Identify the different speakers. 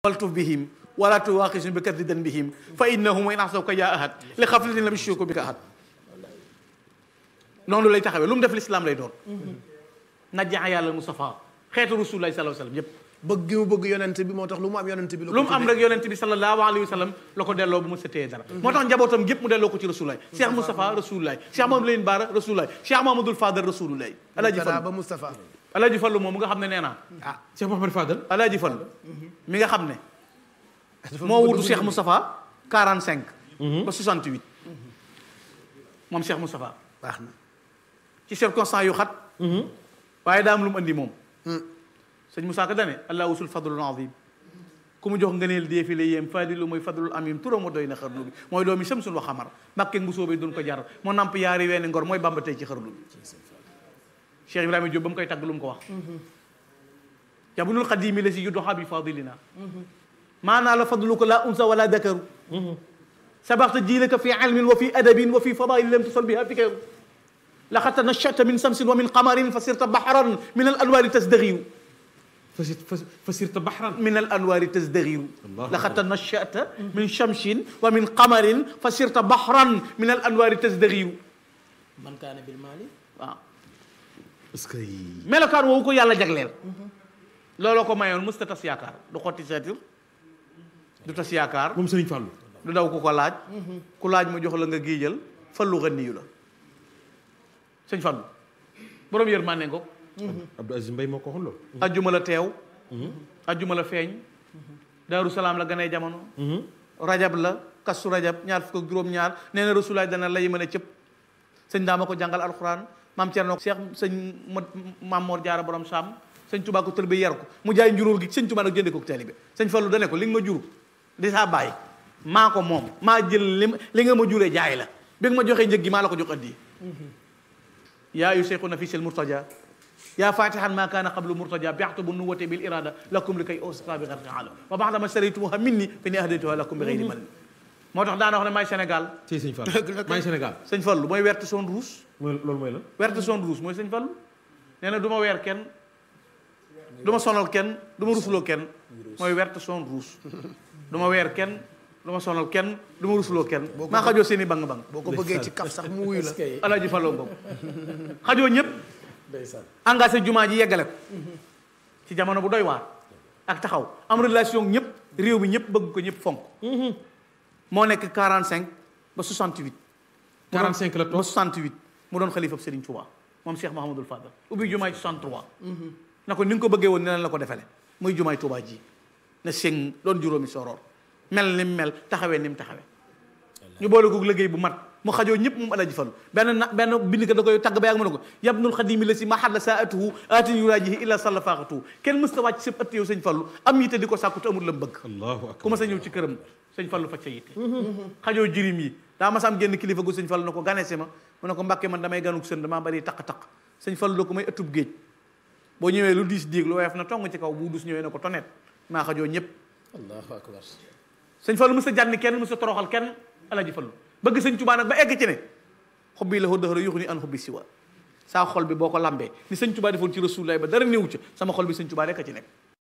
Speaker 1: waltuf bihim wala tuwaqisum bi kaddi dan bihim fa innahum in ahsawka ya ahad li xaflatin lam yushriku bika ahad noonu lay taxawee lu mu def lislaam lay doon najaa yàlla Mustafa xeetu Rasulullahi sallallahu alayhi wa sallam yépp
Speaker 2: bëgg gi mu bëgg yonent bi moo tax lu mu am yonent bi
Speaker 1: lu mu am rek yonent bi sallallahu alayhi wa sallam la ko delloo bu mu setee dara moo tax njabootam gépp mu delloo ko ci Rasulullahi Cheikh Moustapha Rasulullahi Cheikh Mamadou Lamine Bara Rasulullahi Cheikh Mamadou Fadal Rasulullahi Alaaji Fallu
Speaker 2: ba Moustapha
Speaker 1: Alaaji Fallu moom nga xam ne nee naa
Speaker 3: Cheikh Mouhamed Fadal
Speaker 1: Alaaji Fallu mi nga xam ne moo wutu Cheikh Moustapha 45 ba 68 moom Cheikh Moustapha
Speaker 2: baax na
Speaker 1: ci circonstance yu xat waaye daa am lu mu andi moom sëñ Moussa Ka dane allah usul fadlul azim ku mu jox ngëneel dee fi la yéem fadilu mooy fadlul amim turam ma doy na xarnu bi mooy doomi samsul wa xamar mbàkkeeg bu soobee duñ ko jar moo namp yaari weeni ngor mooy bamba tey ci xarnu bi Cheikh Ibrahima Diop ba mu koy tagg lu mu ko wax jabunul xadimi la si yuddoxa bi fadilina maanaa la fadlu ko la unsa wala dakaru sabaxta jiilaka fi ilmin wa fi adabin wa fi fadail lam tusal biha fikaru laqad tanashata min samsin wa min qamarin fa sirta bahran min al anwaari tasdaxiru
Speaker 3: فسرت بحرا
Speaker 1: من الانوار تزدغر لقد تنشأت من شمس ومن قمر فسرت بحرا من الانوار تزدغر
Speaker 4: man kaana bil maali
Speaker 1: waaw
Speaker 3: est-ce que
Speaker 1: melokaan woowu ko yàlla jagleel looloo ko mayoon musta tas yaakaar du xotti seetir du tas yaakaar
Speaker 3: moom Serigne Fallou
Speaker 1: du daw ku ko laaj ku laaj ma jox la nga géejal fallu xanniyu la sëñ Fallu borom yërmande ngoog
Speaker 3: Abdou Aziz Mbaye moo ko waxoon loolu
Speaker 1: ajjuma la teew ajjuma la feeñ daaru salaam la ganee jamono rajab la kastu rajab ñaar fukk ak juróom-ñaar nee na rasulaay dana lay mën a cëpp sëñ daama ko jàngal alxuraan maam Cerno Cheikh sëñ maam Mor Jaara borom Saam sëñ Tuubaa ko tër bi yar ko mu jaay njuróol gi sëñ Tuubaa nag jënde ko taalibe sëñ Fallu dane ko li nga ma jur di saa bàyyi maa ko moom maa jël li nga ma juree jaay la bi nga ma joxee njëg gi maa la ko jox addi yaa yu seyxu na fi sel murtaja yaa fatihan ma kaana qablu murtaja bi'tu bu nuwwati bil irada lakum li kay usqa bi gharqi ala wa ba'da ma saraytumuha minni fa ni ahdaytuha lakum bi ghayri man moo tax daana wax ne maay Sénégal
Speaker 3: ci Sëñ Fallou maay Sénégal
Speaker 1: sëñ Fallu mooy werte son rouge
Speaker 3: loolu mooy lan
Speaker 1: werte son rouge mooy sëñ Fallu nee na du ma weer kenn du ma sonal kenn du ma rusuloo kenn mooy werte son rouge du ma weer kenn du ma sonal kenn du ma rusuloo kenn maa xajoo seen i bang bang
Speaker 2: boo ko bëggee ci kaf sax mu wuyu la
Speaker 1: Alaaji Fallu ngoog xajoo ñëpp
Speaker 4: ndeysaan
Speaker 1: engagé jumaa ji yeggale ko ci jamono bu doy waar ak taxaw am relation ñëpp réew mi ñëpp bëgg ko ñëpp fonk moo nekk 45 ba 68
Speaker 3: 45 la
Speaker 1: ba
Speaker 3: toog
Speaker 1: 68 mu doon xalifab Serigne Touba moom Cheikh Mahamadul Fadal ubbi jumaay 63 na ko ni nga ko bëggee woon ne la ko defale muy jumaay Touba ji na seng doon juróomi soroor mel ni mu mel taxawee ni mu taxawee ñu boole ko liggéey bu mat mu xajoo ñëpp moom Alaaji Fallu benn bind ko da koy tagg ba yàgg mu ne ko yabnul xadimi la si ma xalla saa atuhu aatin yuraajihi illa salla faaxatuhu kenn mës ta wàcc sëb ëtt yow sëñ Fallu am yitte di ko sàkku te amul la mu bëgg
Speaker 3: allahu akbar
Speaker 1: ku ma sa ñëw ci këram sëñ Fallu faj sa yitte xajoo jirim yi daa ma sa am génn kilifa gu sëñ Fallu na ko ganese ma mu ne ko Mbàkke man damay ganuk sën damaa bari taq-taq sëñ Fallu da ko may ëttub géej boo ñëwee lu diis diig lu woyof na tong ci kaw bu dus ñëwee ne ko tonet maa xajoo ñëpp
Speaker 4: allahu akbar
Speaker 1: sëñ Fallu mës a jànni kenn mës a toroxal kenn Alaaji Fallu bëgg sëñ Tuubaa nag ba egg ci ne xobbi la dëxëra yuxu ni an xobbi siwa saa xol bi boo ko lambee ni sëñ Tuubaa defoon ci Rasulullaay ba dara néew ca sama xol bi sëñ Tuubaa rekk a ci nekk